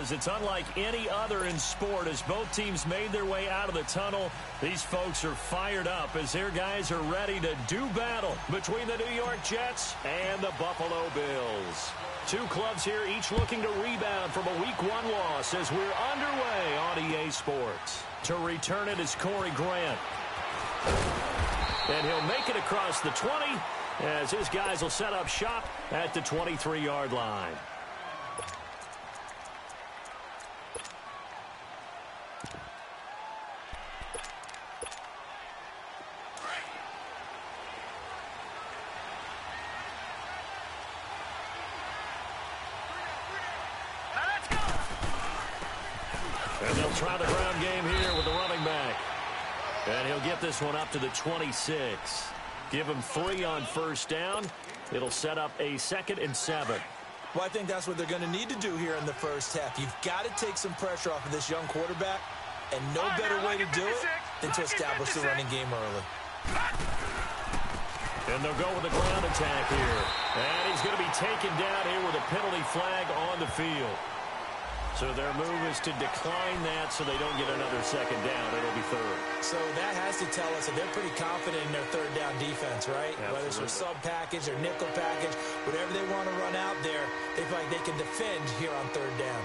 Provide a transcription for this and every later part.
is. It's unlike any other in sport. As both teams made their way out of the tunnel, these folks are fired up as their guys are ready to do battle between the New York Jets and the Buffalo Bills. Two clubs here, each looking to rebound from a Week 1 loss as we're underway on EA Sports. To return it is Corey Grant. And he'll make it across the 20 as his guys will set up shop at the 23-yard line. And they'll try the ground game here with the running back. And he'll get this one up to the 26. Give him 3 on first down. It'll set up a 2nd and 7. Well, I think that's what they're going to need to do here in the first half. You've got to take some pressure off of this young quarterback, and no better way to do it than to establish the running game early. And they'll go with the ground attack here. And he's going to be taken down here with a penalty flag on the field. So their move is to decline that so they don't get another 2nd down. It'll be 3rd. So that has to tell us that they're pretty confident in their 3rd down defense, right? Absolutely. Whether it's a sub package or nickel package, whatever they want to run out there, they feel like they can defend here on 3rd down.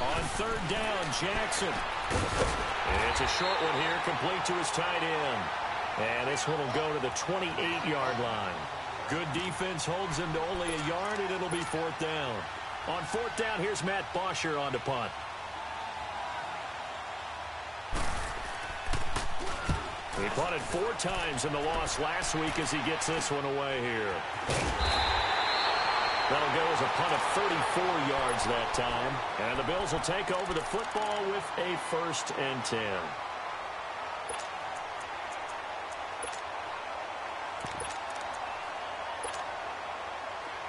On 3rd down, Jackson. It's a short one here, complete to his tight end. And this one will go to the 28-yard line. Good defense holds him to only a yard, and it'll be 4th down. On 4th down, here's Matt Bosher on to punt. He punted 4 times in the loss last week as he gets this one away here. That'll go as a punt of 34 yards that time. And the Bills will take over the football with a 1st and 10.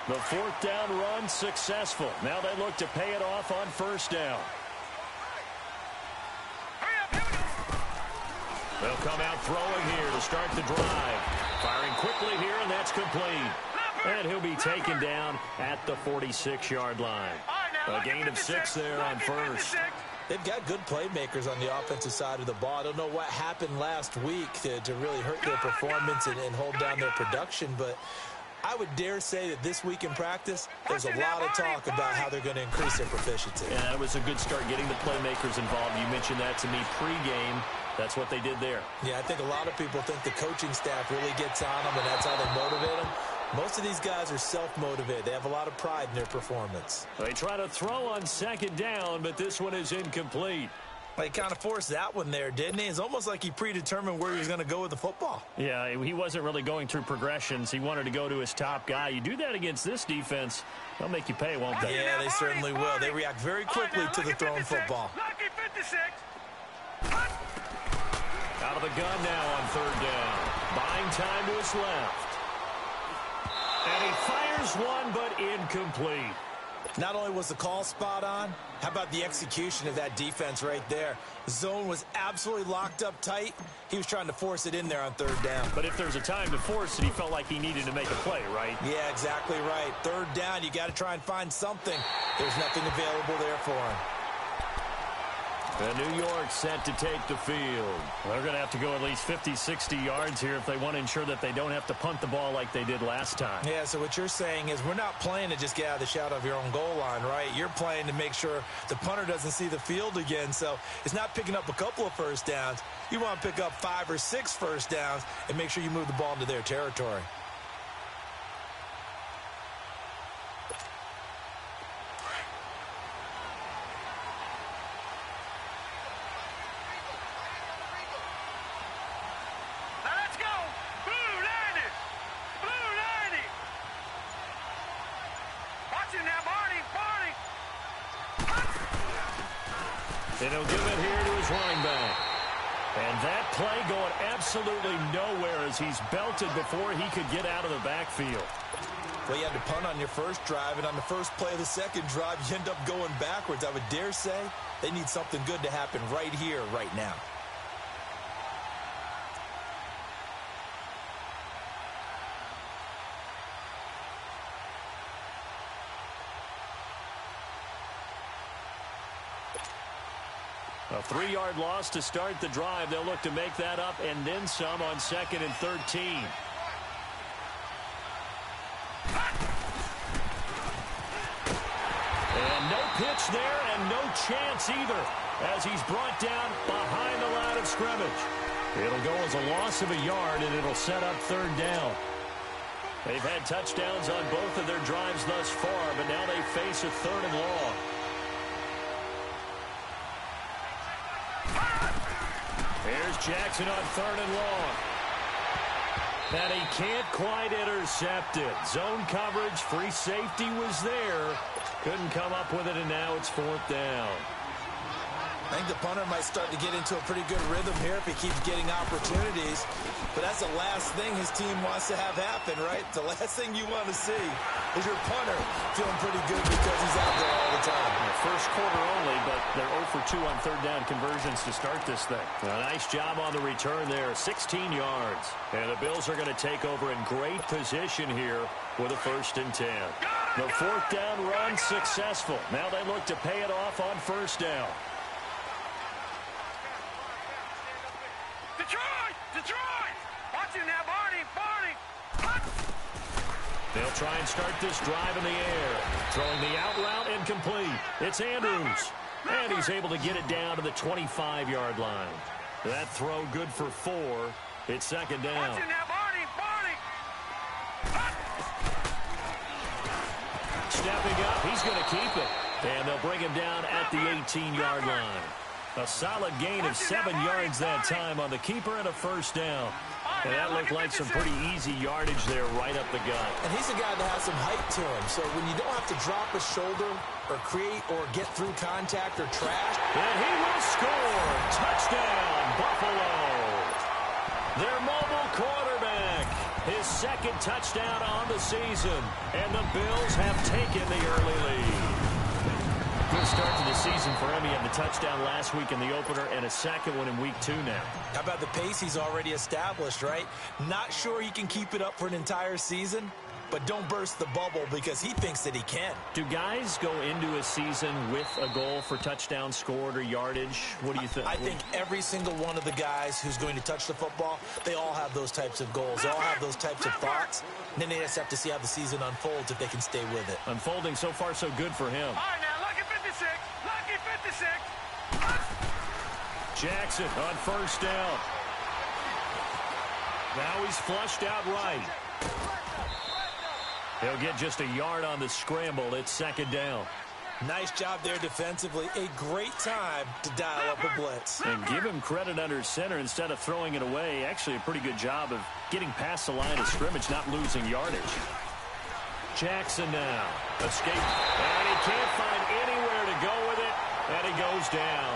The 4th down run successful. Now they look to pay it off on 1st down. They'll come out throwing here to start the drive. Firing quickly here, and that's complete. And he'll be taken down at the 46-yard line. A gain of 6 there on 1st. They've got good playmakers on the offensive side of the ball. I don't know what happened last week to really hurt their performance and hold down their production, but I would dare say that this week in practice, there's a lot of talk about how they're going to increase their proficiency. Yeah, it was a good start getting the playmakers involved. You mentioned that to me pregame. That's what they did there. Yeah, I think a lot of people think the coaching staff really gets on them, and that's how they motivate them. Most of these guys are self-motivated. They have a lot of pride in their performance. They try to throw on 2nd down, but this one is incomplete. Well, he kind of forced that one there, didn't he? It's almost like he predetermined where he was going to go with the football. Yeah, he wasn't really going through progressions. He wanted to go to his top guy. You do that against this defense, they'll make you pay, won't they? Yeah, they certainly will. They react very quickly to the thrown football. Out of the gun now on 3rd down. Buying time to his left. And he fires one, but incomplete. Not only was the call spot on, how about the execution of that defense right there? The zone was absolutely locked up tight. He was trying to force it in there on 3rd down. But if there's a time to force it, he felt like he needed to make a play, right? Yeah, exactly right. 3rd down, you got to try and find something. There's nothing available there for him. And New York set to take the field. They're going to have to go at least 50, 60 yards here if they want to ensure that they don't have to punt the ball like they did last time. Yeah, so what you're saying is we're not playing to just get out of the shadow of your own goal line, right? You're playing to make sure the punter doesn't see the field again. So it's not picking up a couple of 1st downs. You want to pick up 5 or 6 1st downs and make sure you move the ball into their territory. And he'll give it here to his running back. And that play going absolutely nowhere as he's belted before he could get out of the backfield. Well, you had to punt on your first drive, and on the first play of the second drive, you end up going backwards. I would dare say they need something good to happen right here, right now. A 3-yard loss to start the drive. They'll look to make that up and then some on 2nd and 13. And no pitch there and no chance either as he's brought down behind the line of scrimmage. It'll go as a loss of a yard, and it'll set up 3rd down. They've had touchdowns on both of their drives thus far, but now they face a 3rd and long. Here's Jackson on 3rd and long. And he can't quite intercept it. Zone coverage, free safety was there. Couldn't come up with it, and now it's 4th down. I think the punter might start to get into a pretty good rhythm here if he keeps getting opportunities. But that's the last thing his team wants to have happen, right? The last thing you want to see is your punter feeling pretty good because he's out there all the time. First quarter only, but they're 0 for 2 on 3rd down conversions to start this thing. A nice job on the return there, 16 yards. And the Bills are going to take over in great position here with a 1st and 10. The 4th down run successful. Now they look to pay it off on 1st down. Detroit! Watch it now, Barney! They'll try and start this drive in the air. Throwing the out route incomplete. It's Andrews. And he's able to get it down to the 25-yard line. That throw good for 4. It's 2nd down. Watch it now, Barney! Stepping up, he's going to keep it. And they'll bring him down at the 18-yard line. A solid gain of 7 yards that time on the keeper and a 1st down. And that looked like some pretty easy yardage there right up the gut. And he's a guy that has some height to him. So when you don't have to drop a shoulder or create or get through contact or trash. And he will score. Touchdown, Buffalo. Their mobile quarterback. His 2nd touchdown on the season. And the Bills have taken the early lead. Good start to the season for him. He had the touchdown last week in the opener and a 2nd one in week 2 now. How about the pace he's already established, right? Not sure he can keep it up for an entire season, but don't burst the bubble because he thinks that he can. Do guys go into a season with a goal for touchdown scored or yardage? What do you think? I think every single one of the guys who's going to touch the football, they all have those types of goals. They all have those types of thoughts. And then they just have to see how the season unfolds if they can stay with it. Unfolding so far so good for him. All right, now, lucky 56. Lucky 56. Jackson on 1st down. Now he's flushed out right. He'll get just a yard on the scramble. It's 2nd down. Nice job there defensively. A great time to dial up a blitz. And give him credit under center instead of throwing it away. Actually a pretty good job of getting past the line of scrimmage, not losing yardage. Jackson now. Escape. And he can't find anywhere to go with it. And he goes down.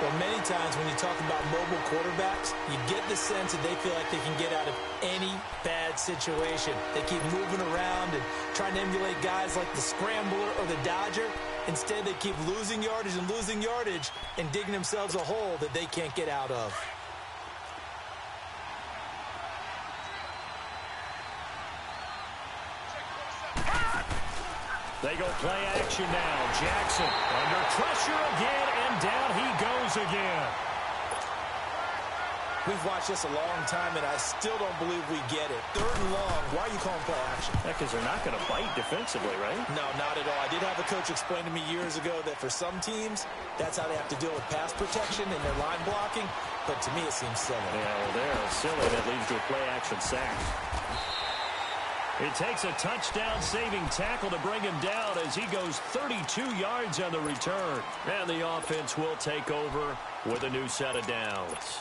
Well, many times when you talk about mobile quarterbacks, you get the sense that they feel like they can get out of any bad situation. They keep moving around and trying to emulate guys like the scrambler or the dodger. Instead, they keep losing yardage and digging themselves a hole that they can't get out of. They go play action now. Jackson under pressure again, and down he goes again. We've watched this a long time, and I still don't believe we get it. 3rd and long. Why are you calling play action? Because they're not going to bite defensively, right? No, not at all. I did have a coach explain to me years ago that for some teams, that's how they have to deal with pass protection and their line blocking. But to me, it seems silly. Yeah, well, they're silly. That leads to a play action sack. It takes a touchdown-saving tackle to bring him down as he goes 32 yards on the return. And the offense will take over with a new set of downs.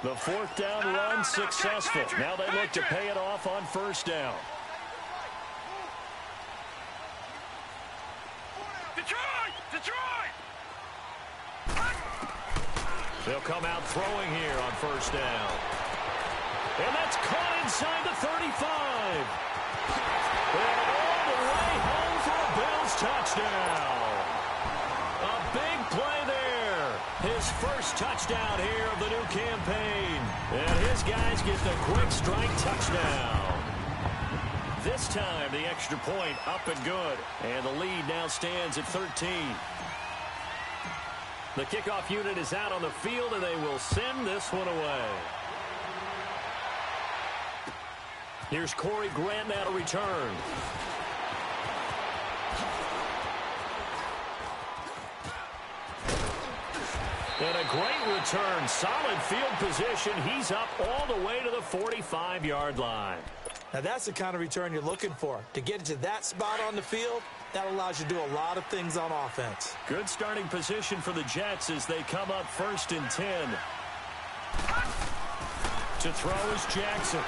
The 4th down run successful. Now they look to pay it off on 1st down. Detroit! They'll come out throwing here on first down. And that's caught inside the 35. And all the way home for a Bills touchdown. A big play there. His first touchdown here of the new campaign. And his guys get the quick strike touchdown. This time, the extra point up and good. And the lead now stands at 13. The kickoff unit is out on the field, and they will send this one away. Here's Corey Grant now to return. And a great return. Solid field position. He's up all the way to the 45-yard line. Now, that's the kind of return you're looking for. To get to that spot on the field, that allows you to do a lot of things on offense. Good starting position for the Jets as they come up 1st and 10. To throw is Jackson.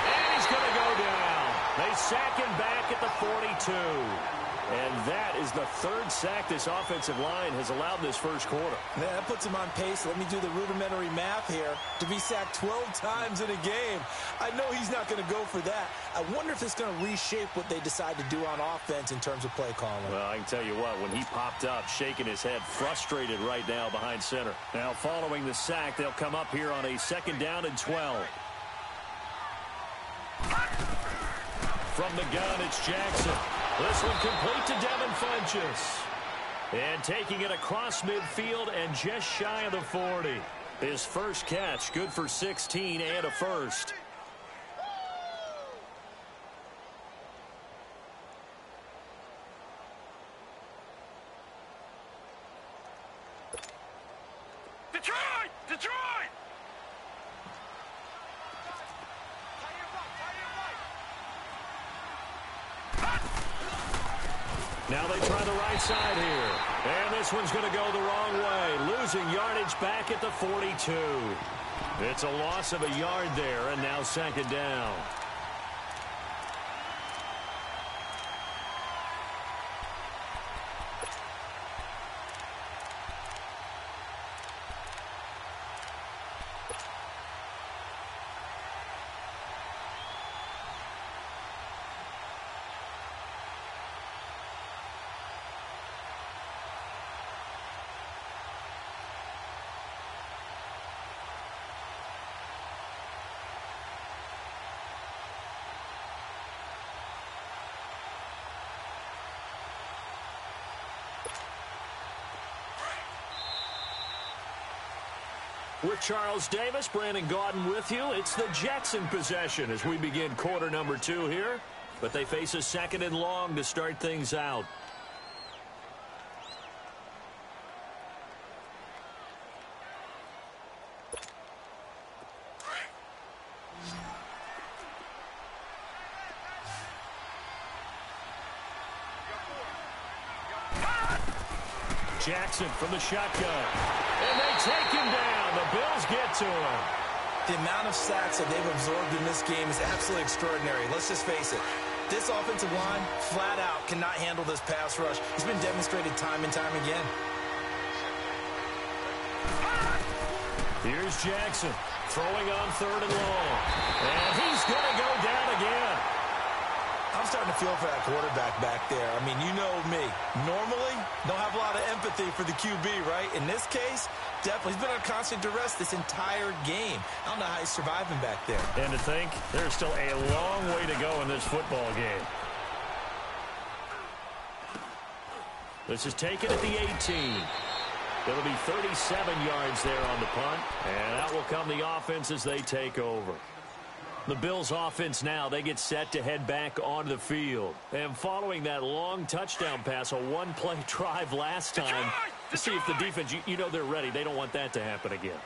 And he's going to go down. They sack him back at the 42. And that is the 3rd sack this offensive line has allowed this first quarter. Yeah, that puts him on pace. Let me do the rudimentary math here. To be sacked 12 times in a game. I know he's not going to go for that. I wonder if it's going to reshape what they decide to do on offense in terms of play calling. Well, I can tell you what, when he popped up, shaking his head, frustrated right now behind center. Now, following the sack, they'll come up here on a 2nd down and 12. From the gun, it's Jackson. This one complete to Devin Funchess. And taking it across midfield and just shy of the 40. His first catch, good for 16 and a first. Detroit! Detroit! Now they try the right side here. And this one's going to go the wrong way. Losing yardage back at the 42. It's a loss of a yard there, and now 2nd down. With Charles Davis, Brandon Gaudin with you. It's the Jets in possession as we begin quarter number 2 here. But they face a 2nd and long to start things out. Jackson from the shotgun. And they take him down. The Bills get to him. The amount of sacks that they've absorbed in this game is absolutely extraordinary. Let's just face it. This offensive line, flat out, cannot handle this pass rush. It's been demonstrated time and time again. Here's Jackson throwing on 3rd and long. And he's going to go down again. I'm starting to feel for that quarterback back there. I mean, you know me. Normally, don't have a lot of empathy for the QB, right? In this case, definitely. He's been on constant duress this entire game. I don't know how he's surviving back there. And to think, there's still a long way to go in this football game. This is taken at the 18. It'll be 37 yards there on the punt. And out will come the offense as they take over. The Bills offense now, they get set to head back onto the field. And following that long touchdown pass, a one-play drive last time, to see if the defense, you know they're ready. They don't want that to happen again.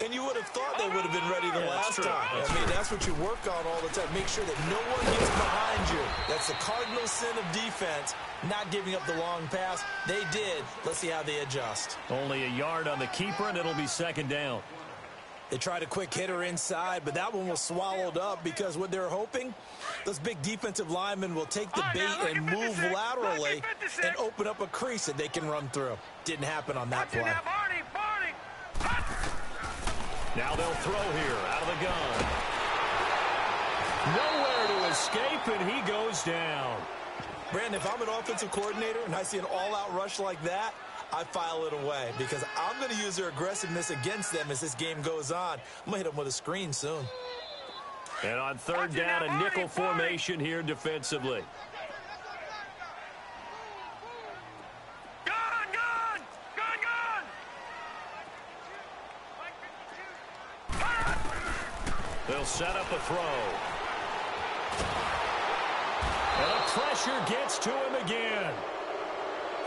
And you would have thought they would have been ready the last time. I mean, that's what you work on all the time. Make sure that no one gets behind you. That's the cardinal sin of defense, not giving up the long pass. They did. Let's see how they adjust. Only a yard on the keeper, and it'll be 2nd down. They tried a quick hitter inside, but that one was swallowed up because what they're hoping, those big defensive linemen will take the bait and move laterally and open up a crease that they can run through. Didn't happen on that play. Now they'll throw here out of the gun. Nowhere to escape, and he goes down. Brandon, if I'm an offensive coordinator and I see an all-out rush like that, I file it away because I'm going to use their aggressiveness against them as this game goes on. I'm going to hit them with a screen soon. And on third down, a nickel formation here defensively. They'll set up a throw. And the pressure gets to him again.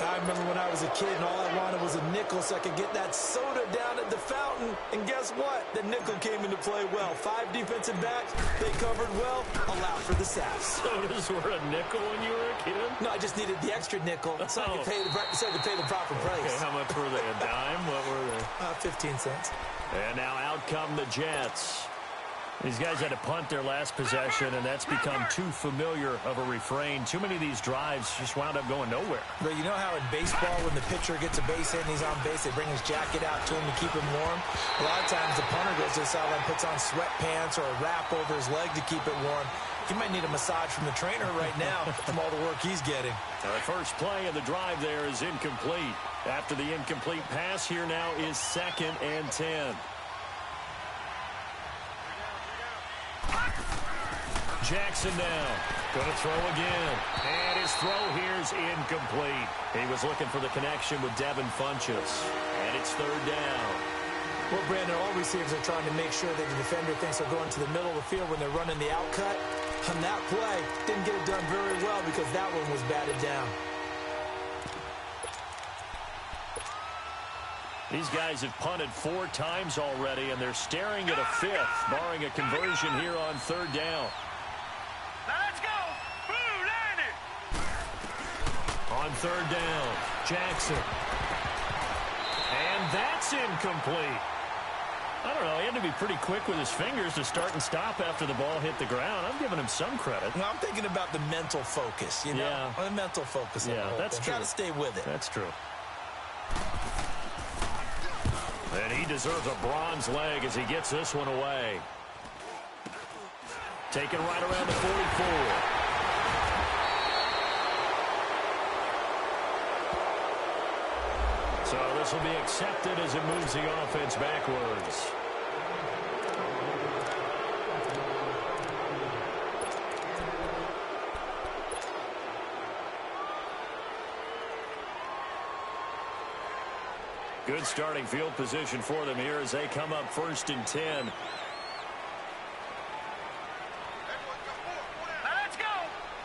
I remember when I was a kid and all I wanted was a nickel so I could get that soda down at the fountain. And guess what? The nickel came into play well. 5 defensive backs, they covered well, allowed for the sacks. Sodas were a nickel when you were a kid? No, I just needed the extra nickel so I could pay the proper price. Okay, how much were they? A dime? What were they? 15 cents. And now out come the Jets. These guys had to punt their last possession, and that's become too familiar of a refrain. Too many of these drives just wound up going nowhere. But you know how in baseball, when the pitcher gets a base hit and he's on base, they bring his jacket out to him to keep him warm? A lot of times the punter goes to the sideline, puts on sweatpants or a wrap over his leg to keep it warm. He might need a massage from the trainer right now from all the work he's getting. The first play of the drive there is incomplete. After the incomplete pass, here now is 2nd and 10. Jackson now. Going to throw again. And his throw here's incomplete. He was looking for the connection with Devin Funchess. And it's 3rd down. Well, Brandon, all receivers are trying to make sure that the defender thinks they're going to the middle of the field when they're running the outcut. On that play, didn't get it done very well because that one was batted down. These guys have punted 4 times already, and they're staring at a 5th, barring a conversion here on 3rd down. Now let's go. Blue landed. On 3rd down, Jackson. And that's incomplete. I don't know. He had to be pretty quick with his fingers to start and stop after the ball hit the ground. I'm giving him some credit. No, I'm thinking about the mental focus, you know? Yeah. The mental focus. Yeah, that's true. Got to stay with it. That's true. And he deserves a bronze leg as he gets this one away. Taken right around the 44. So this will be accepted as it moves the offense backwards. Good starting field position for them here as they come up 1st and 10. Now let's go.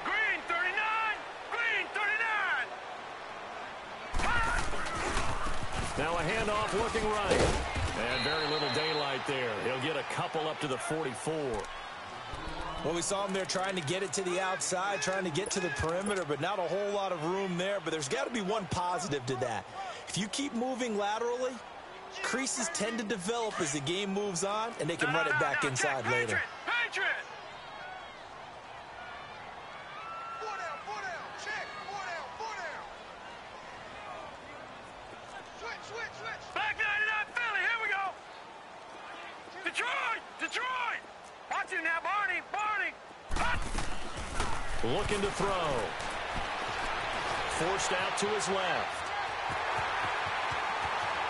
Green 39. Green 39. Now a handoff looking right. And very little daylight there. He'll get a couple up to the 44. Well, we saw him there trying to get it to the outside, trying to get to the perimeter, but not a whole lot of room there. But there's got to be one positive to that. If you keep moving laterally, creases tend to develop as the game moves on, and they can run it back inside later. Patriot. Back 99 Philly. Here we go. Detroit. Detroit. Watch him now, Barney. Barney. Looking to throw. Forced out to his left.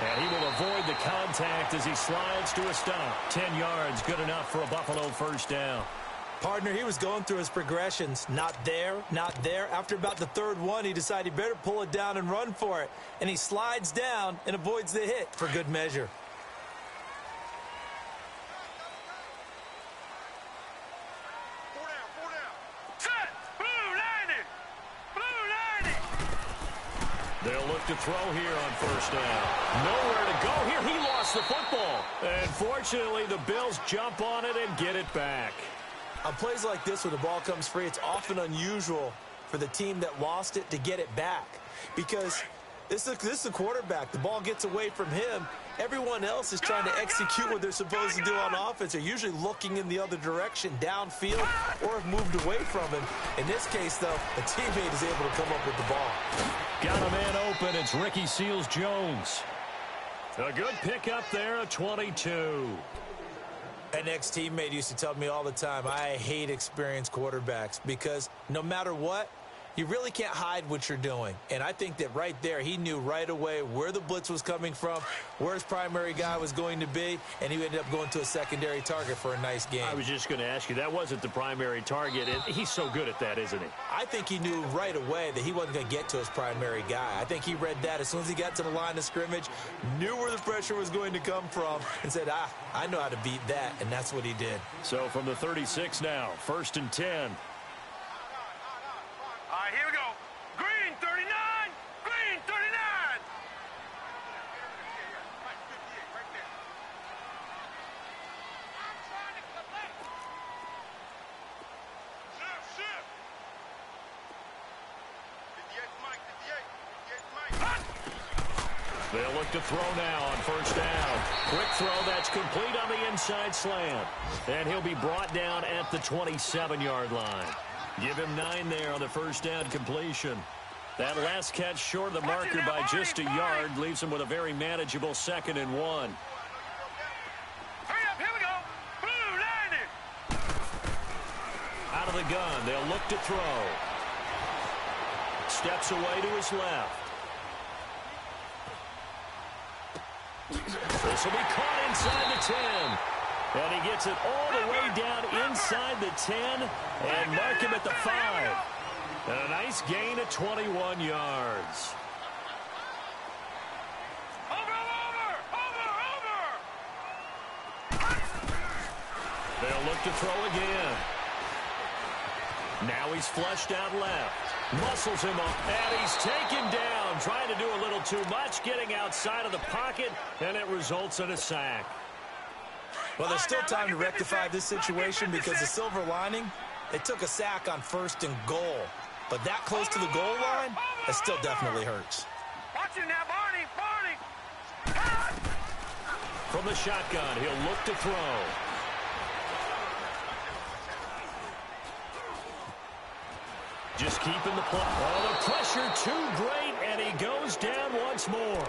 And he will avoid the contact as he slides to a stop. 10 yards, good enough for a Buffalo 1st down. Partner, he was going through his progressions. Not there, not there. After about the 3rd one, he decided he better pull it down and run for it. And he slides down and avoids the hit for good measure. Set. Blue landed. Blue landed. They'll look to throw here on 1st down. Nowhere to go here. He lost the football. And fortunately, the Bills jump on it and get it back. On plays like this where the ball comes free, it's often unusual for the team that lost it to get it back. Because This is a quarterback. The ball gets away from him. Everyone else is trying to execute what they're supposed to do on offense. They're usually looking in the other direction, downfield, or have moved away from him. In this case, though, a teammate is able to come up with the ball. Got a man open. It's Ricky Seals-Jones. A good pickup there, a 22. An ex-teammate used to tell me all the time, I hate experienced quarterbacks because no matter what, you really can't hide what you're doing. And I think that right there, he knew right away where the blitz was coming from, where his primary guy was going to be, and he ended up going to a secondary target for a nice game. I was just going to ask you, that wasn't the primary target, and he's so good at that, isn't he? I think he knew right away that he wasn't going to get to his primary guy. I think he read that as soon as he got to the line of scrimmage, knew where the pressure was going to come from, and said, I know how to beat that, and that's what he did. So from the 36 now, 1st and 10. All right, here we go. Green 39. Green 39. Shift. 58 Mike. They'll look to throw now on 1st down. Quick throw, that's complete on the inside slant. And he'll be brought down at the 27-yard line. Give him 9 there on the 1st down completion. That last catch short of the marker by just a yard leaves him with a very manageable 2nd and 1. Hurry up, here we go. Blue, landing. Out of the gun, they'll look to throw. Steps away to his left. This will be caught inside the 10. And he gets it all the way down inside the 10 and mark him at the 5. And a nice gain of 21 yards. Over. They'll look to throw again. Now he's flushed out left. Muscles him up, and he's taken down. Trying to do a little too much, getting outside of the pocket, and it results in a sack. Well, there's still time to rectify this situation because the silver lining, it took a sack on 1st and goal. But that close to the goal line, that still definitely hurts. Watch it now, Barney. From the shotgun, he'll look to throw. Just keeping the play. Oh, the pressure too great, and he goes down once more.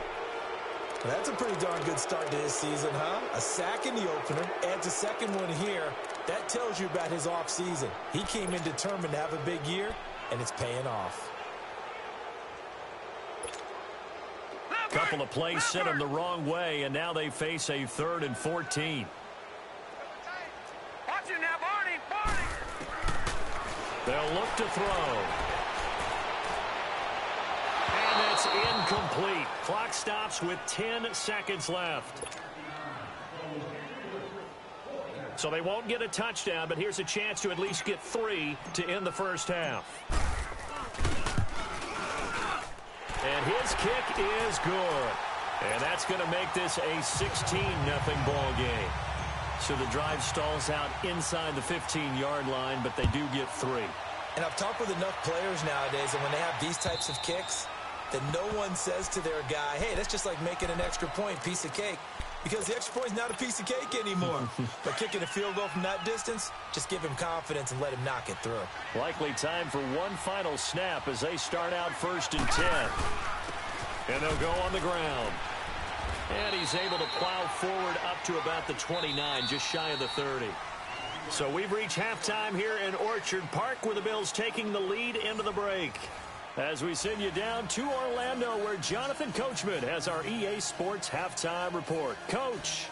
That's a pretty darn good start to his season, huh? A sack in the opener, adds a second one here. That tells you about his offseason. He came in determined to have a big year, and it's paying off. Couple of plays sent him the wrong way, and now they face a 3rd and 14. Watch it now, Barney. They'll look to throw. And it's incomplete. Clock stops with 10 seconds left. So they won't get a touchdown, but here's a chance to at least get 3 to end the 1st half. And his kick is good. And that's going to make this a 16-0 ball game. So the drive stalls out inside the 15-yard line, but they do get 3. And I've talked with enough players nowadays, and when they have these types of kicks, that no one says to their guy, hey, that's just like making an extra point, piece of cake. Because the extra point is not a piece of cake anymore. But kicking a field goal from that distance, just give him confidence and let him knock it through. Likely time for one final snap as they start out 1st and 10. And they'll go on the ground. And he's able to plow forward up to about the 29, just shy of the 30. So we've reached halftime here in Orchard Park, where the Bills taking the lead into the break. As we send you down to Orlando, where Jonathan Coachman has our EA Sports halftime report. Coach.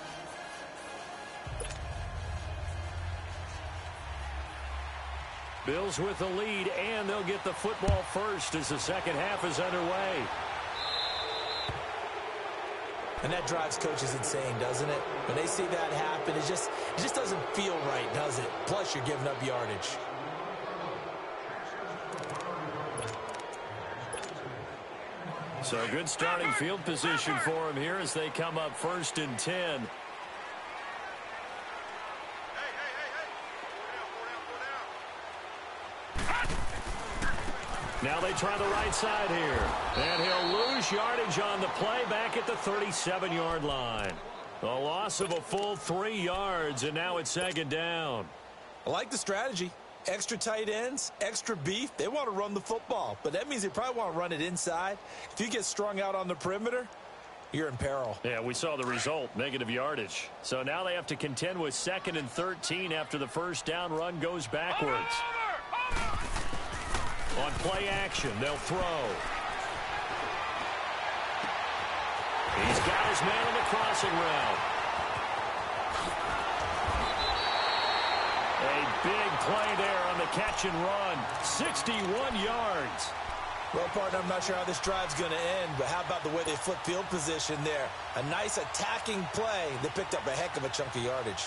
Bills with the lead, and they'll get the football first as the second half is underway. And that drives coaches insane, doesn't it? When they see that happen, it just doesn't feel right, does it? Plus, you're giving up yardage. So a good starting field position for him here as they come up 1st and 10. Now they try the right side here. And he'll lose lose yardage on the play back at the 37-yard line. A loss of a full 3 yards, and now it's second down. I like the strategy. Extra tight ends, extra beef. They want to run the football, but that means they probably want to run it inside. If you get strung out on the perimeter, you're in peril. Yeah, we saw the result, negative yardage. So now they have to contend with 2nd and 13 after the first down run goes backwards. On play action, they'll throw. He's got his man on the crossing route. A big play there on the catch and run. 61 yards. Well, partner, I'm not sure how this drive's going to end, but how about the way they flip field position there? A nice attacking play that picked up a heck of a chunk of yardage.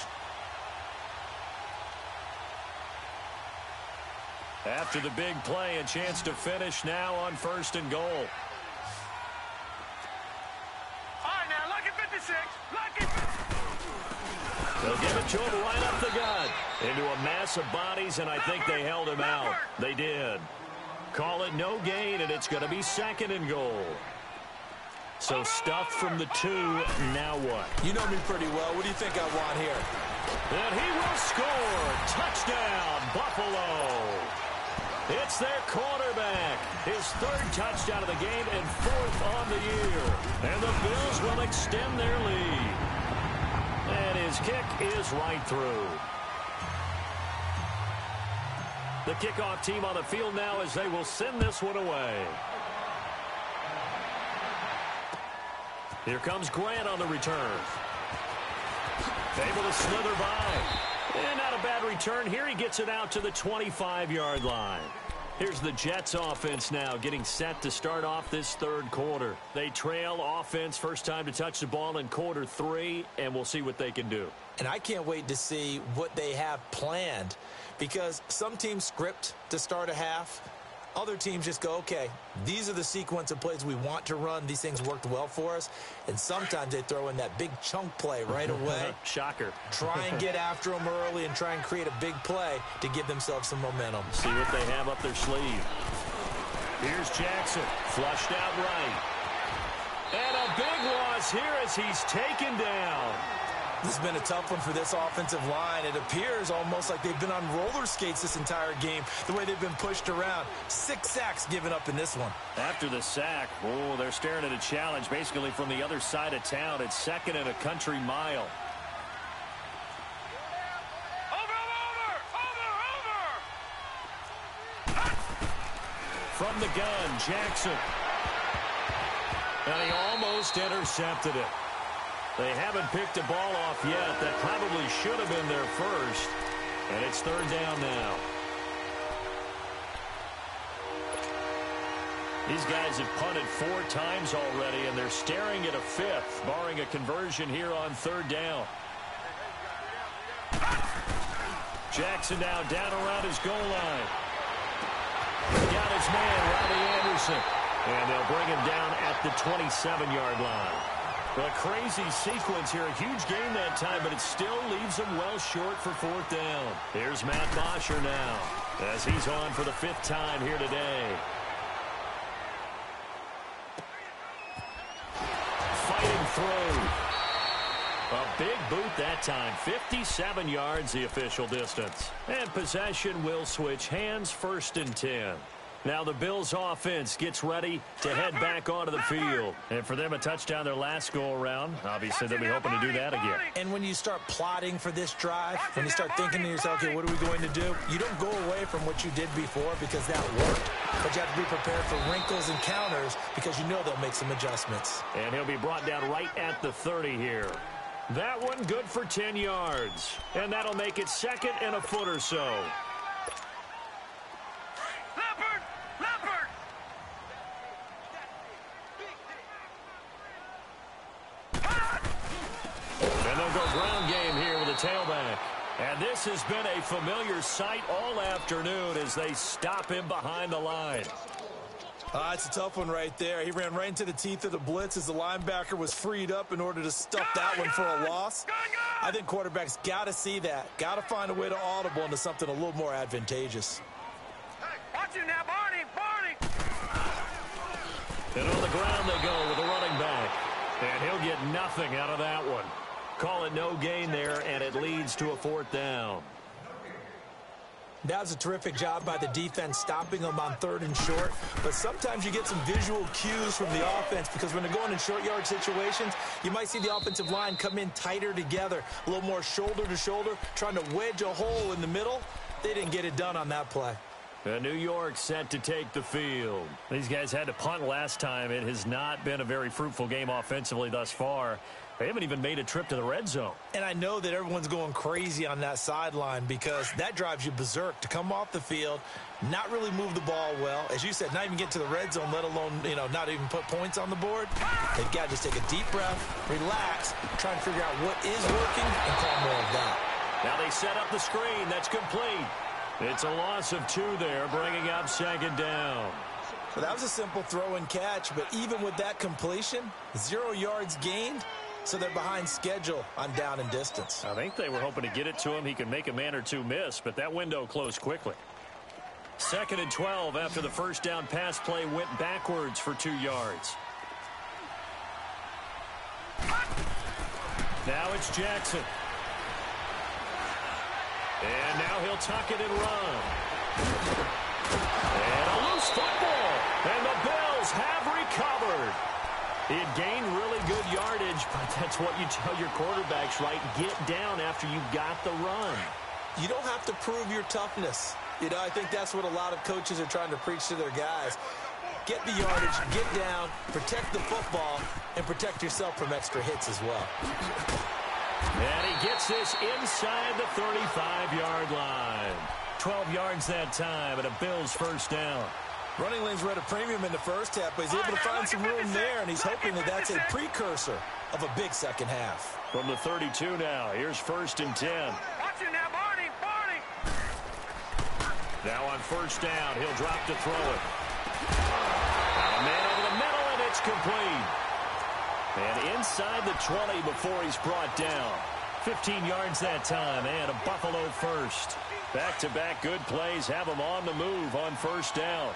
After the big play, a chance to finish now on 1st and goal. All right, now, lucky 56. Lucky 56. They'll give it to him right up the gut. Into a mass of bodies, and I think they held him out. They did. Call it no gain, and it's going to be 2nd and goal. So stuffed from the 2, now what? You know me pretty well. What do you think I want here? And he will score. Touchdown, Buffalo. It's their quarterback. His 3rd touchdown of the game and 4th on the year. And the Bills will extend their lead. And his kick is right through. The kickoff team on the field now as they will send this one away. Here comes Grant on the return. Able to slither by. And not a bad return. Here he gets it out to the 25-yard line. Here's the Jets offense now getting set to start off this 3rd quarter. They trail offense first time to touch the ball in quarter 3, and we'll see what they can do. And I can't wait to see what they have planned, because some teams script to start a half. Other teams just go, okay, these are the sequence of plays we want to run. These things worked well for us. And sometimes they throw in that big chunk play right away. Shocker. Try and get after them early and try and create a big play to give themselves some momentum. See what they have up their sleeve. Here's Jackson, flushed out right. And a big loss here as he's taken down. This has been a tough one for this offensive line. It appears almost like they've been on roller skates this entire game, the way they've been pushed around. 6 sacks given up in this one. After the sack, they're staring at a challenge basically from the other side of town. It's 2nd and a country mile. From the gun, Jackson. And he almost intercepted it. They haven't picked a ball off yet. That probably should have been their first. And it's 3rd down now. These guys have punted 4 times already, and they're staring at a 5th, barring a conversion here on 3rd down. Jackson now down around his goal line. Got his man, Robbie Anderson. And they'll bring him down at the 27-yard line. A crazy sequence here. A huge game that time, but it still leaves them well short for 4th down. Here's Matt Bosher now as he's on for the 5th time here today. Fighting through. A big boot that time. 57 yards the official distance. And possession will switch hands, 1st and 10. Now the Bills offense gets ready to head back onto the field. And for them, a touchdown their last go-around. Obviously, they'll be hoping to do that again. And when you start plotting for this drive, when you start thinking to yourself, okay, what are we going to do? You don't go away from what you did before because that worked. But you have to be prepared for wrinkles and counters because you know they'll make some adjustments. And he'll be brought down right at the 30 here. That one good for 10 yards. And that'll make it 2nd and a foot or so. Tailback. And this has been a familiar sight all afternoon as they stop him behind the line. It's a tough one right there. He ran right into the teeth of the blitz as the linebacker was freed up in order to stuff that one for a loss. I think quarterbacks got to see that. Got to find a way to audible into something a little more advantageous. Hey, watch you now, Barney! And on the ground they go with the running back. And he'll get nothing out of that one. Call it no gain there, and it leads to a 4th down. That was a terrific job by the defense stopping them on 3rd and short. But sometimes you get some visual cues from the offense because when they're going in short yard situations, you might see the offensive line come in tighter together, a little more shoulder to shoulder, trying to wedge a hole in the middle. They didn't get it done on that play. New York set to take the field. These guys had to punt last time. It has not been a very fruitful game offensively thus far. They haven't even made a trip to the red zone. And I know that everyone's going crazy on that sideline because that drives you berserk to come off the field, not really move the ball well. As you said, not even get to the red zone, let alone, not even put points on the board. They've got to just take a deep breath, relax, try and figure out what is working and call more of that. Now they set up the screen. That's complete. It's a loss of 2 there, bringing up 2nd down. So that was a simple throw and catch, but even with that completion, 0 yards gained. So they're behind schedule on down and distance. I think they were hoping to get it to him. He could make a man or two miss, but that window closed quickly. 2nd and 12 after the first down pass play went backwards for 2 yards. Now it's Jackson. And now he'll tuck it and run. And a loose football. And the Bills have recovered. It gained really good yardage, but that's what you tell your quarterbacks, right? Get down after you got the run. You don't have to prove your toughness. I think that's what a lot of coaches are trying to preach to their guys. Get the yardage, get down, protect the football, and protect yourself from extra hits as well. And he gets this inside the 35-yard line. 12 yards that time, and a Bills first down. Running lanes were at a premium in the first half, but he's able to find some room there, and he's hoping that that's a precursor of a big second half. From the 32 now, here's 1st and 10. Watch it now, Barney, Barney. Now on 1st down, he'll drop to throw it. Got a man over the middle, and it's complete. And inside the 20 before he's brought down. 15 yards that time, and a Buffalo first. Back-to-back good plays have them on the move on 1st down.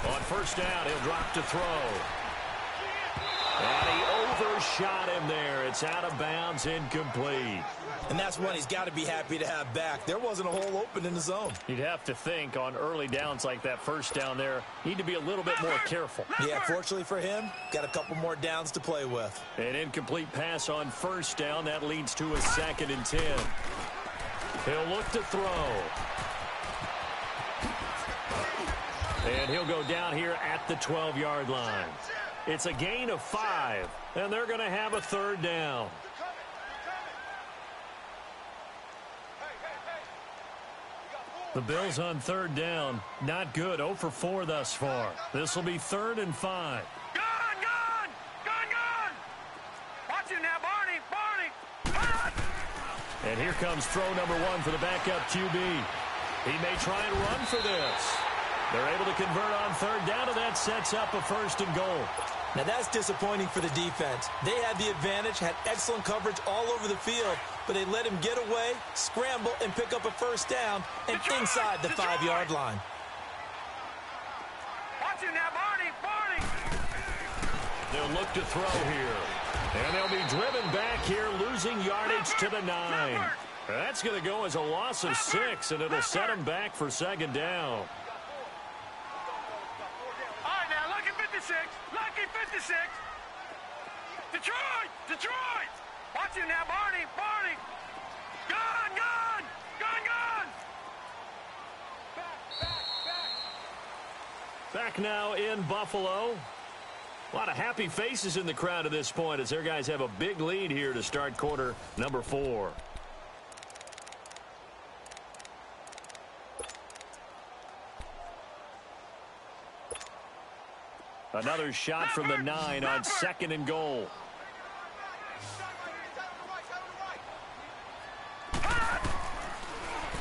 On 1st down, he'll drop to throw. And he overshot him there. It's out of bounds, incomplete. And that's one he's got to be happy to have back. There wasn't a hole open in the zone. You'd have to think on early downs like that 1st down there, need to be a little bit more careful. Yeah, fortunately for him, got a couple more downs to play with. An incomplete pass on 1st down. That leads to a 2nd and 10. He'll look to throw. And he'll go down here at the 12-yard line. It's a gain of 5, and they're going to have a 3rd down. The Bills on 3rd down. Not good. 0 for 4 thus far. This will be 3rd and 5. Gone! Watch it now, Barney, Barney. And here comes throw number 1 for the backup QB. He may try and run for this. They're able to convert on 3rd down, and that sets up a 1st and goal. Now that's disappointing for the defense. They had the advantage, had excellent coverage all over the field, but they let him get away, scramble, and pick up a 1st down and inside the 5-yard line. Watch it now, Barney. They'll look to throw here. And they'll be driven back here, losing yardage to the 9. That's going to go as a loss of 6, and it'll set them back for 2nd down. All right, now, lucky 56. Lucky 56. Detroit. Watch it now, Barney. Gone. Back now in Buffalo. A lot of happy faces in the crowd at this point as their guys have a big lead here to start quarter number 4. Another shot from the 9 on 2nd and goal.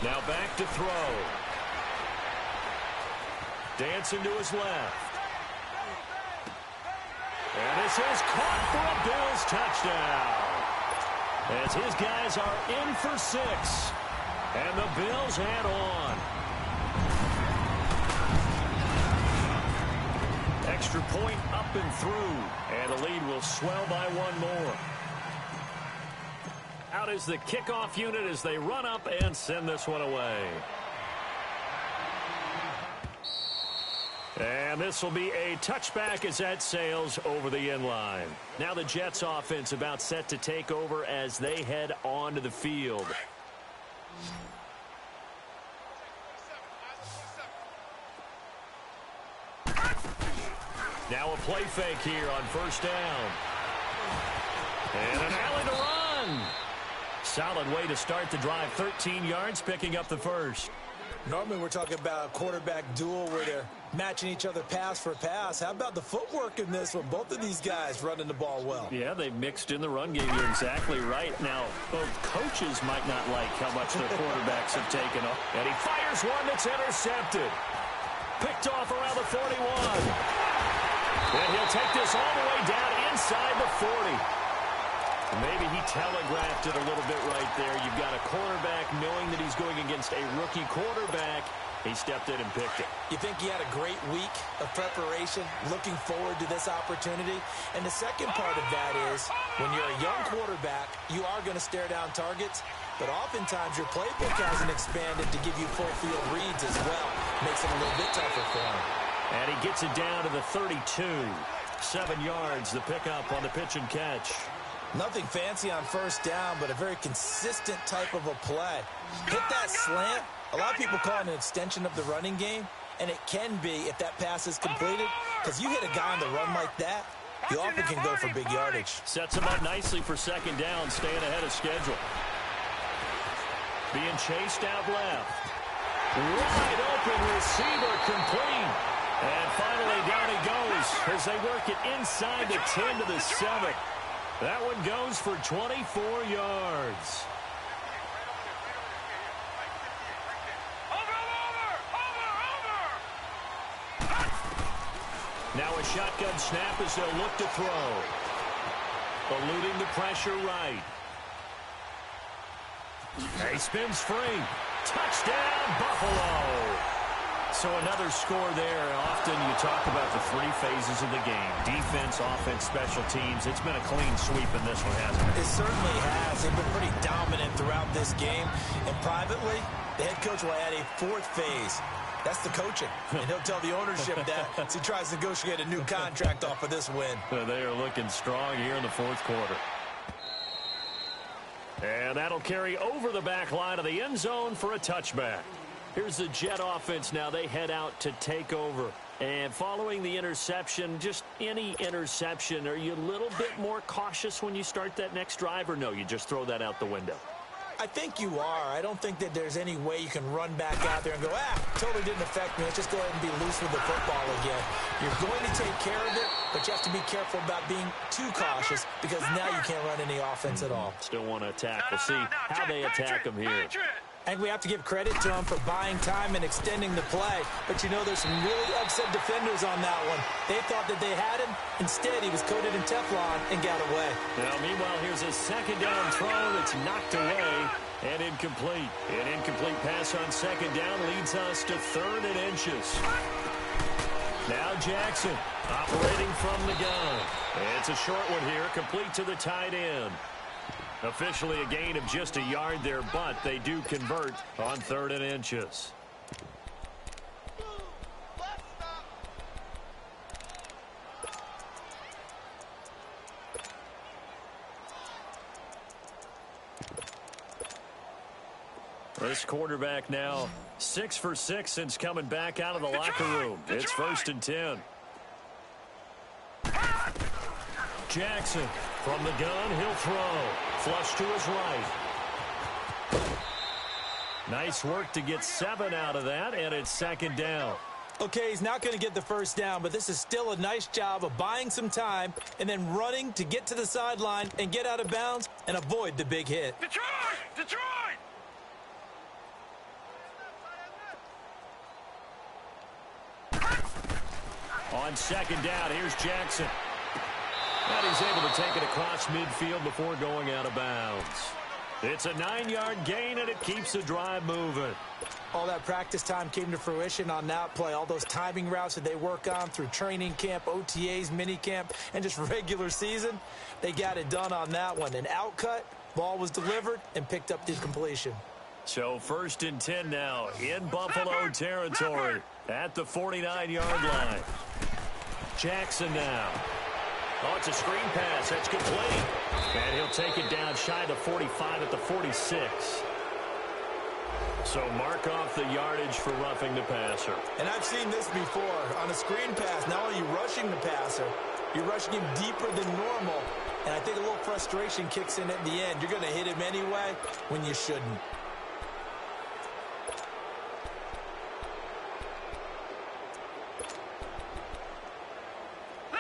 Now back to throw. Dancing to his left. And this is caught for a Bills touchdown. As his guys are in for 6. And the Bills head on. Extra point up and through. And the lead will swell by one more. Out is the kickoff unit as they run up and send this one away. And this will be a touchback as that sails over the end line. Now the Jets offense about set to take over as they head onto the field. Now a play fake here on first down. And an alley to run. Solid way to start the drive. 13 yards, picking up the first. Normally we're talking about a quarterback duel where they're matching each other pass for pass. How about the footwork in this one? Both of these guys running the ball well. Yeah, they've mixed in the run game. You're exactly right. Now, both coaches might not like how much their quarterbacks have taken off. And he fires one that's intercepted. Picked off around the 41. And he'll take this all the way down inside the 40. Maybe he telegraphed it a little bit right there. You've got a quarterback knowing that he's going against a rookie quarterback. He stepped in and picked it. You think he had a great week of preparation, looking forward to this opportunity? And the second part of that is, when you're a young quarterback, you are going to stare down targets, but oftentimes your playbook hasn't expanded to give you full field reads as well. Makes it a little bit tougher for him. And he gets it down to the 32. 7 yards, the pickup on the pitch and catch. Nothing fancy on first down, but a very consistent type of a play. Hit that slant. A lot of people call it an extension of the running game, and it can be if that pass is completed, because you hit a guy on the run like that, you often can go for big yardage. Sets him up nicely for second down, staying ahead of schedule. Being chased out left. Wide open receiver complete. And finally down he goes as they work it inside the 10 to the 7. That one goes for 24 yards. Now a shotgun snap as they'll look to throw. Eluding the pressure right. He spins free. Touchdown, Buffalo. So another score there. Often you talk about the three phases of the game. Defense, offense, special teams. It's been a clean sweep in this one, hasn't it? It certainly has. They've been pretty dominant throughout this game. And privately, the head coach will add a fourth phase. That's the coaching. And he'll tell the ownership that as he tries to negotiate a new contract off of this win. They are looking strong here in the fourth quarter. And that'll carry over the back line of the end zone for a touchback. Here's the Jet offense now. They head out to take over. And following the interception, just any interception, are you a little bit more cautious when you start that next drive, or no, you just throw that out the window? I think you are. I don't think that there's any way you can run back out there and go, totally didn't affect me. Let's just go ahead and be loose with the football again. You're going to take care of it, but you have to be careful about being too cautious because now you can't run any offense at all. Still want to attack. We'll see how they attack them here. I think we have to give credit to him for buying time and extending the play. But, you know, there's some really upset defenders on that one. They thought that they had him. Instead, he was coated in Teflon and got away. Now, meanwhile, here's a second down throw that's knocked away and incomplete. An incomplete pass on second down leads us to 3rd and inches. Now Jackson operating from the gun. It's a short one here, complete to the tight end. Officially a gain of just a yard there, but they do convert on 3rd and inches. This quarterback now 6 for 6 since coming back out of the locker room. It's 1st and 10. Jackson from the gun, he'll throw. Flush to his right. Nice work to get 7 out of that, and it's 2nd down. Okay, he's not going to get the first down, but this is still a nice job of buying some time and then running to get to the sideline and get out of bounds and avoid the big hit. Detroit! Detroit! On 2nd down, here's Jackson. And he's able to take it across midfield before going out of bounds. It's a 9-yard gain, and it keeps the drive moving. All that practice time came to fruition on that play. All those timing routes that they work on through training camp, OTAs, minicamp, and just regular season, they got it done on that one. An outcut, ball was delivered, and picked up the completion. So 1st and 10 now in Buffalo territory at the 49-yard line. Jackson now. Oh, it's a screen pass. That's complete. And he'll take it down shy of the 45 at the 46. So mark off the yardage for roughing the passer. And I've seen this before. On a screen pass, not only are you rushing the passer, you're rushing him deeper than normal. And I think a little frustration kicks in at the end. You're going to hit him anyway when you shouldn't.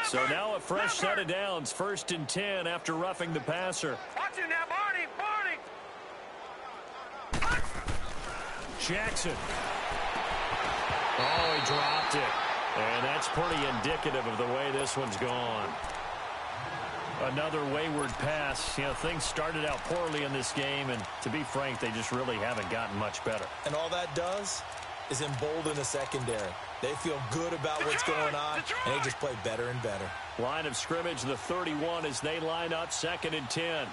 So now a fresh set of downs. 1st and 10 after roughing the passer. Watch him now, Barney. Jackson. Oh, he dropped it. And that's pretty indicative of the way this one's gone. Another wayward pass. You know, things started out poorly in this game, and to be frank, they just really haven't gotten much better. And all that does is embolden the secondary. They feel good about what's going on, and they just play better and better. Line of scrimmage, the 31 as they line up 2nd and 10.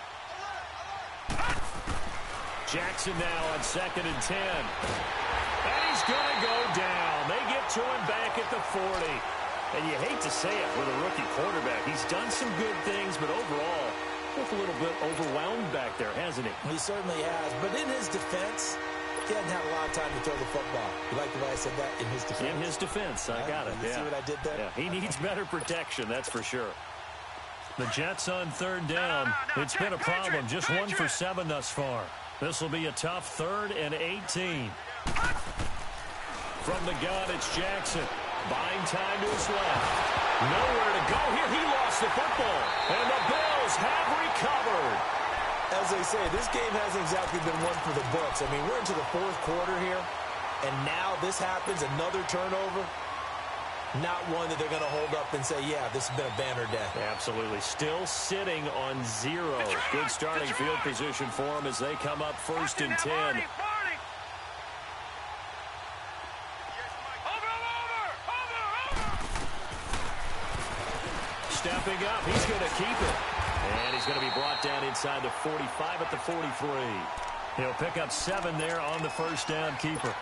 Jackson now on 2nd and 10. And he's going to go down. They get to him back at the 40. And you hate to say it with a rookie quarterback. He's done some good things, but overall, looked a little bit overwhelmed back there, hasn't he? He certainly has. But in his defense, he hadn't had a lot of time to throw the football. You like the way I said that? In his defense. In his defense. I got it. You see what I did there? Yeah, he needs better protection, that's for sure. The Jets on 3rd down. It's been a problem. Just 1 for 7 thus far. This will be a tough 3rd and 18. From the gun, it's Jackson. Buying time to his left. Nowhere to go here. He lost the football. And the Bills have recovered. As they say, this game hasn't exactly been one for the books. I mean, we're into the 4th quarter here, and now this happens, another turnover. Not one that they're going to hold up and say, yeah, this has been a banner day. Absolutely. Still sitting on 0. Good starting field position for them as they come up 1st and 10. Stepping up, he's going to keep it. And he's going to be brought down inside the 45 at the 43. He'll pick up 7 there on the 1st down keeper.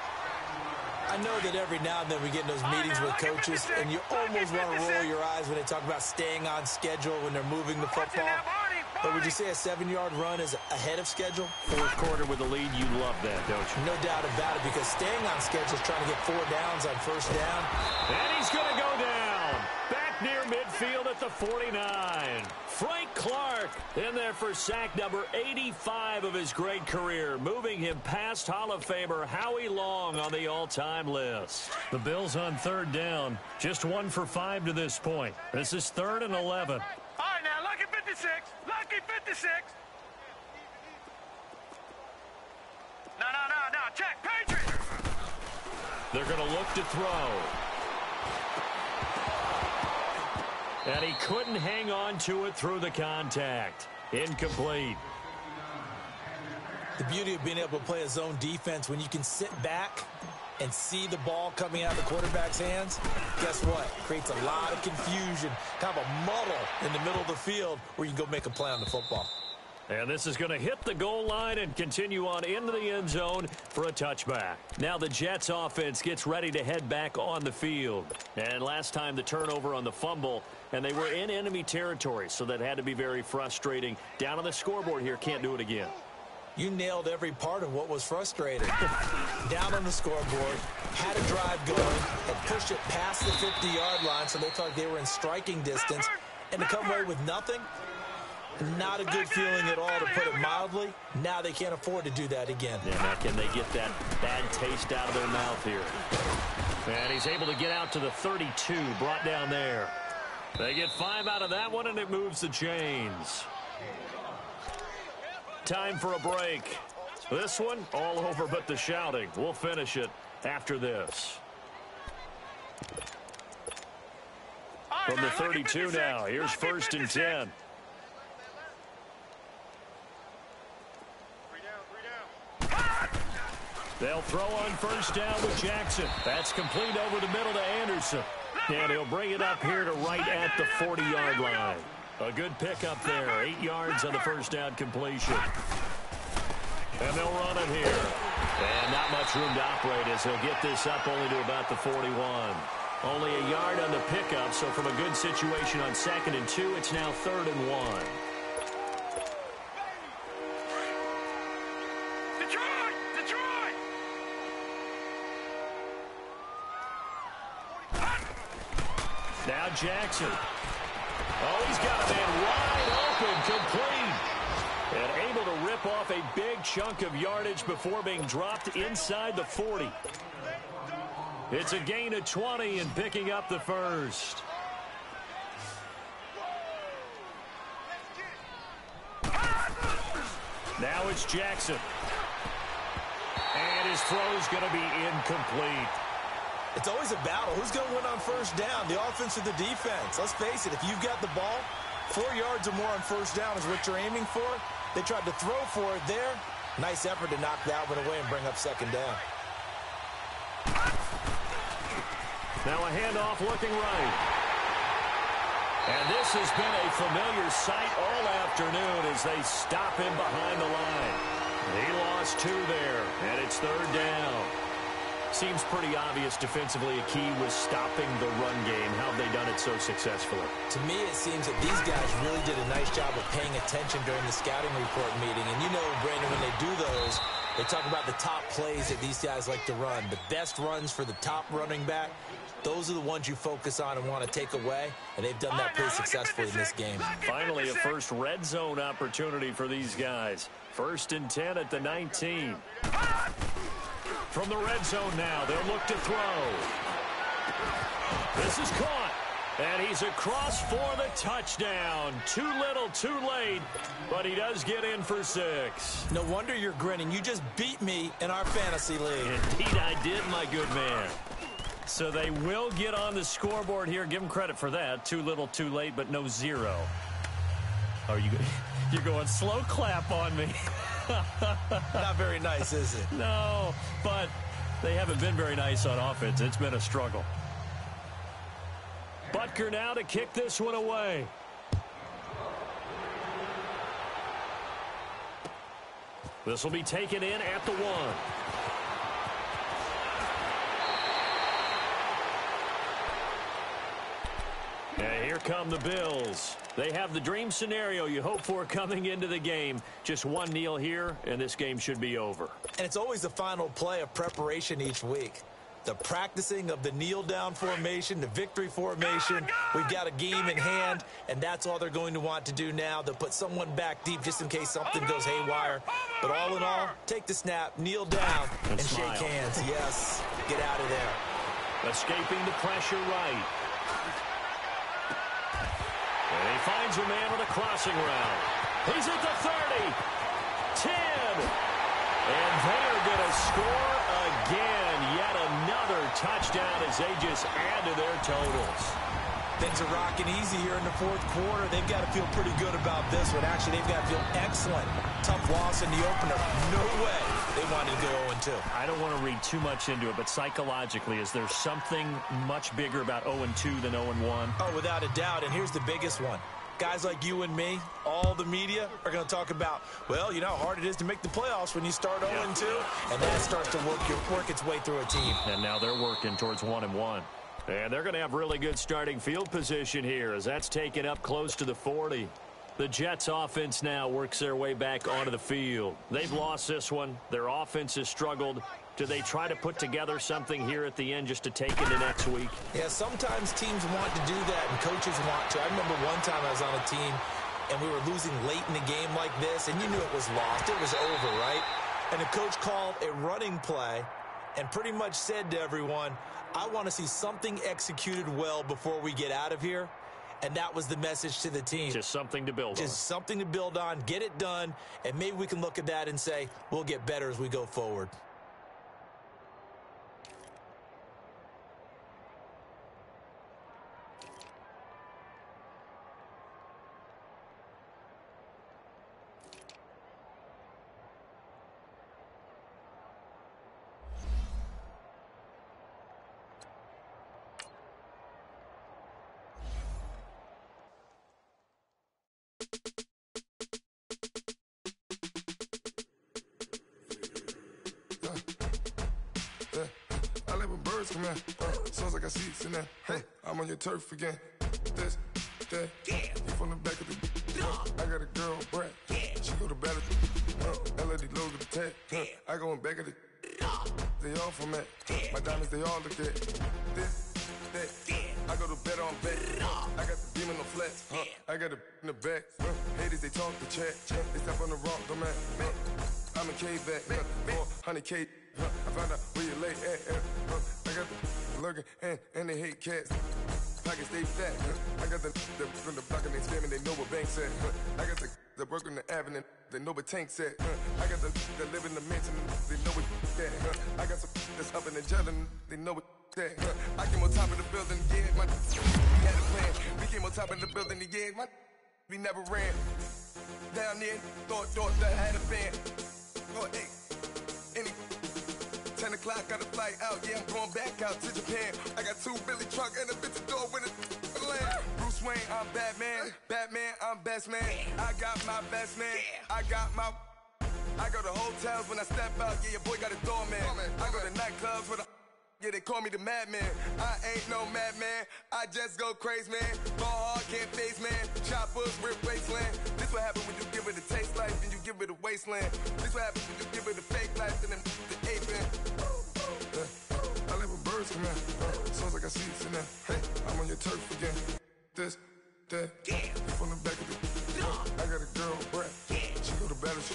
I know that every now and then we get in those meetings with coaches, and you almost want to roll your eyes when they talk about staying on schedule when they're moving the football. But would you say a 7-yard run is ahead of schedule? 4th quarter with the lead, you love that, don't you? No doubt about it, because staying on schedule is trying to get 4 downs on 1st down. And he's going to go down. Back near midfield at the 49. Frank Clark in there for sack number 85 of his great career, moving him past Hall of Famer Howie Long on the all-time list. The Bills on 3rd down, just 1 for 5 to this point. This is 3rd and 11. All right, now, lucky 56. Lucky 56. No. Check, Patriots. They're going to look to throw. And he couldn't hang on to it through the contact. Incomplete. The beauty of being able to play a zone defense when you can sit back and see the ball coming out of the quarterback's hands, guess what? Creates a lot of confusion, kind of a muddle in the middle of the field where you can go make a play on the football. And this is going to hit the goal line and continue on into the end zone for a touchback. Now the Jets offense gets ready to head back on the field. And last time the turnover on the fumble, and they were in enemy territory, so that had to be very frustrating. Down on the scoreboard here, can't do it again. You nailed every part of what was frustrating. Down on the scoreboard, had a drive going, and pushed it past the 50-yard line, so they thought they were in striking distance, and to come away with nothing, not a good feeling at all, to put it mildly. Now they can't afford to do that again. Yeah, now can they get that bad taste out of their mouth here? And he's able to get out to the 32, brought down there. They get 5 out of that one, and it moves the chains. Time for a break. This one, all over but the shouting. We'll finish it after this. From the 32 now, here's 1st and 10. They'll throw on first down with Jackson. That's complete over the middle to Anderson. And he'll bring it up here to right at the 40-yard line. A good pickup there. 8 yards on the first down completion. And they'll run it here. And not much room to operate as he'll get this up only to about the 41. Only a yard on the pickup, so from a good situation on 2nd and 2, it's now 3rd and 1. Now Jackson. Oh, he's got a man wide open, complete. And able to rip off a big chunk of yardage before being dropped inside the 40. It's a gain of 20 and picking up the first. Now it's Jackson. And his throw's going to be incomplete. It's always a battle. Who's going to win on first down, the offense or the defense? Let's face it, if you've got the ball, 4 yards or more on first down is what you're aiming for. They tried to throw for it there. Nice effort to knock that one away and bring up 2nd down. Now a handoff looking right. And this has been a familiar sight all afternoon as they stop him behind the line. He lost 2 there, and it's 3rd down. Seems pretty obvious defensively a key was stopping the run game. How have they done it so successfully? To me, it seems that these guys really did a nice job of paying attention during the scouting report meeting. And you know, Brandon, when they do those, they talk about the top plays that these guys like to run. The best runs for the top running back, those are the ones you focus on and want to take away. And they've done that pretty successfully in this game. Finally, a first red zone opportunity for these guys. 1st and 10 at the 19. From the red zone now, they'll look to throw. This is caught. And he's across for the touchdown. Too little, too late, but he does get in for 6. No wonder you're grinning. You just beat me in our fantasy league. Indeed I did, my good man. So they will get on the scoreboard here. Give them credit for that. Too little, too late, but no 0. Oh, you're going slow clap on me. Not very nice, is it? No, but they haven't been very nice on offense. It's been a struggle. Butker now to kick this one away. This will be taken in at the 1. And here come the Bills. They have the dream scenario you hope for coming into the game. Just one kneel here, and this game should be over. And it's always the final play of preparation each week. The practicing of the kneel-down formation, the victory formation. We've got a game in hand, and that's all they're going to want to do now. They'll put someone back deep just in case something goes haywire. But all in all, take the snap, kneel down, and shake hands. Yes, get out of there. Escaping the pressure right. And he finds a man with a crossing route. He's at the 30, 10, and they're going to score again. Yet another touchdown as they just add to their totals. Things are rocking easy here in the 4th quarter. They've got to feel pretty good about this one. Actually, they've got to feel excellent. Tough loss in the opener. No way they wanted to go 0-2. I don't want to read too much into it, but psychologically, is there something much bigger about 0-2 than 0-1? Oh, without a doubt, and here's the biggest one. Guys like you and me, all the media, are going to talk about, well, you know how hard it is to make the playoffs when you start 0-2, and that starts to work its way through a team. And now they're working towards 1-1. And they're going to have really good starting field position here as that's taken up close to the 40. The Jets offense now works their way back onto the field. They've lost this one. Their offense has struggled. Do they try to put together something here at the end just to take into next week? Yeah, sometimes teams want to do that and coaches want to. I remember one time I was on a team and we were losing late in the game like this, and you knew it was lost. It was over, right? And the coach called a running play and pretty much said to everyone, I want to see something executed well before we get out of here. And that was the message to the team. Just something to build on. Just something to build on, get it done, and maybe we can look at that and say, we'll get better as we go forward. I like when birds come in. Sounds like I see seats in there. Hey, I'm on your turf again. This, that, you from the back of the. I got a girl, Brad. She go to battle. LED logo the tag. I go in back of the. They all from that. My diamonds, they all look at. This, that. I go to bed on bed. I got the beam in the flat. I got it in the back. Haters, they talk the chat. They step on the rock, the man. I'm a cave back. 400K. I found out where you lay at. I got the lurking and they hate cats. Pockets stay fat. I got the from the block and they spamming, they know what banks at. I got the work on the avenue, they know what tanks at. I got the live in the mansion, they know what that. I got some that's up in the jelly, they know what that. I came on top of the building, yeah, my we had a plan. We came on top of the building, yeah, my we never ran. Down there, thought that I had a band. Oh, hey, any 10 o'clock, got a flight out, yeah, I'm going back out to Japan. I got 2 Billy truck and a bitch door with a land. Bruce Wayne, I'm Batman. Batman, I'm best man. I got my best man. I got my. I go to hotels when I step out, yeah, your boy got a doorman. I go to nightclubs with a. Yeah, they call me the madman. I ain't no madman. I just go crazy, man. Ball hard, can't face, man. Choppers, rip wasteland. This what happen when you give it a taste life and you give it a wasteland. This what happen when you give it a fake life and then the ape in. I live with birds come in. Sounds like I see seats in there. Hey, I'm on your turf again. This, that, you from the back of the. I got a girl, Brad. She go to battle.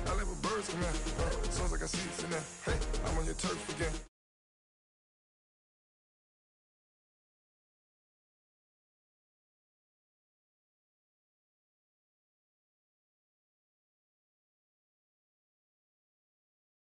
I live with birds come in. Sounds like I see seats in there. Hey, I'm on your turf again.